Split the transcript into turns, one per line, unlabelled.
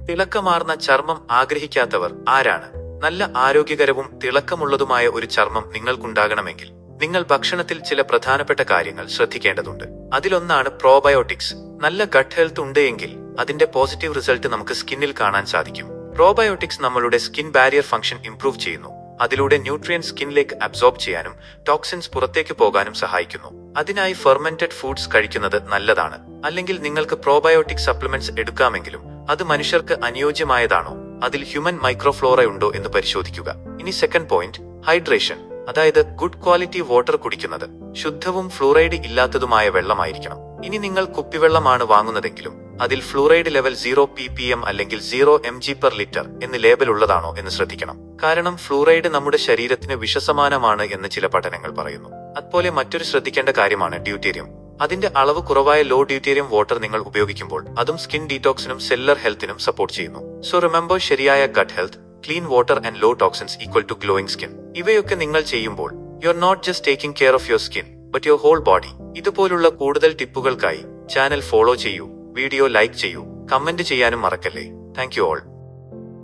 തിളക്കമാർന്ന ചർമ്മം ആഗ്രഹിക്കാത്തവർ ആരാണ്? നല്ല ആരോഗ്യകരവും തിളക്കമുള്ളതുമായ ഒരു ചർമ്മം നിങ്ങൾക്കുണ്ടാകണമെങ്കിൽ നിങ്ങൾ ഭക്ഷണത്തിൽ ചില പ്രധാനപ്പെട്ട കാര്യങ്ങൾ ശ്രദ്ധിക്കേണ്ടതുണ്ട്. അതിലൊന്നാണ് പ്രോബയോട്ടിക്സ്. നല്ല ഗട്ട് ഹെൽത്ത് ഉണ്ടെങ്കിൽ അതിന്റെ പോസിറ്റീവ് റിസൾട്ട് നമുക്ക് സ്കിന്നിൽ കാണാൻ സാധിക്കും. പ്രോബയോട്ടിക്സ് നമ്മളുടെ സ്കിൻ ബാരിയർ ഫംഗ്ഷൻ ഇംപ്രൂവ് ചെയ്യുന്നു. അതിലൂടെ ന്യൂട്രിയൻ സ്കിന്നിലേക്ക് അബ്സോർബ് ചെയ്യാനും ടോക്സിൻസ് പുറത്തേക്ക് പോകാനും സഹായിക്കുന്നു. അതിനായി ഫെർമെന്റഡ് ഫുഡ്സ് കഴിക്കുന്നത് നല്ലതാണ്. അല്ലെങ്കിൽ നിങ്ങൾക്ക് പ്രോബയോട്ടിക് സപ്ലിമെന്റ്സ് എടുക്കാമെങ്കിലും അത് മനുഷ്യർക്ക് അനുയോജ്യമായതാണോ, അതിൽ ഹ്യൂമൻ മൈക്രോഫ്ലോറ ഉണ്ടോ എന്ന് പരിശോധിക്കുക. ഇനി സെക്കൻഡ് പോയിന്റ്, ഹൈഡ്രേഷൻ. അതായത് ഗുഡ് ക്വാളിറ്റി വാട്ടർ കുടിക്കുന്നത്. ശുദ്ധവും ഫ്ലൂറൈഡ് ഇല്ലാത്തതുമായ വെള്ളമായിരിക്കണം. ഇനി നിങ്ങൾ കുപ്പിവെള്ളമാണ് വാങ്ങുന്നതെങ്കിലും അതിൽ ഫ്ലൂറൈഡ് ലെവൽ 0 ppm അല്ലെങ്കിൽ 0 mg/ലിറ്റർ എന്ന് ലേബൽ ഉള്ളതാണോ എന്ന് ശ്രദ്ധിക്കണം. കാരണം ഫ്ലൂറൈഡ് നമ്മുടെ ശരീരത്തിന് വിഷസമാനമാണ് എന്ന് ചില പഠനങ്ങൾ പറയുന്നു. അതുപോലെ മറ്റൊരു ശ്രദ്ധിക്കേണ്ട കാര്യമാണ് ഡ്യൂട്ടേരിയം. അതിന്റെ അളവ് കുറവായ ലോ ഡ്യൂട്ടേരിയം വാട്ടർ നിങ്ങൾ ഉപയോഗിക്കുമ്പോൾ അതും സ്കിൻ ഡീറ്റോക്സിനും സെല്ലുലർ ഹെൽത്തിനും സപ്പോർട്ട് ചെയ്യുന്നു. സോ റിമെമ്പർ, ശരിയായ gut health, clean water and low toxins equal to glowing skin. ഇവയൊക്കെ നിങ്ങൾ ചെയ്യുമ്പോൾ you are not just taking care of your skin but your whole body. ഇതുപോലുള്ള കൂടുതൽ ടിപ്പുകൾക്കായി ചാനൽ ഫോളോ ചെയ്യൂ, വീഡിയോ ലൈക്ക് ചെയ്യൂ, കമന്റ് ചെയ്യാനും മറക്കല്ലേ. Thank you all.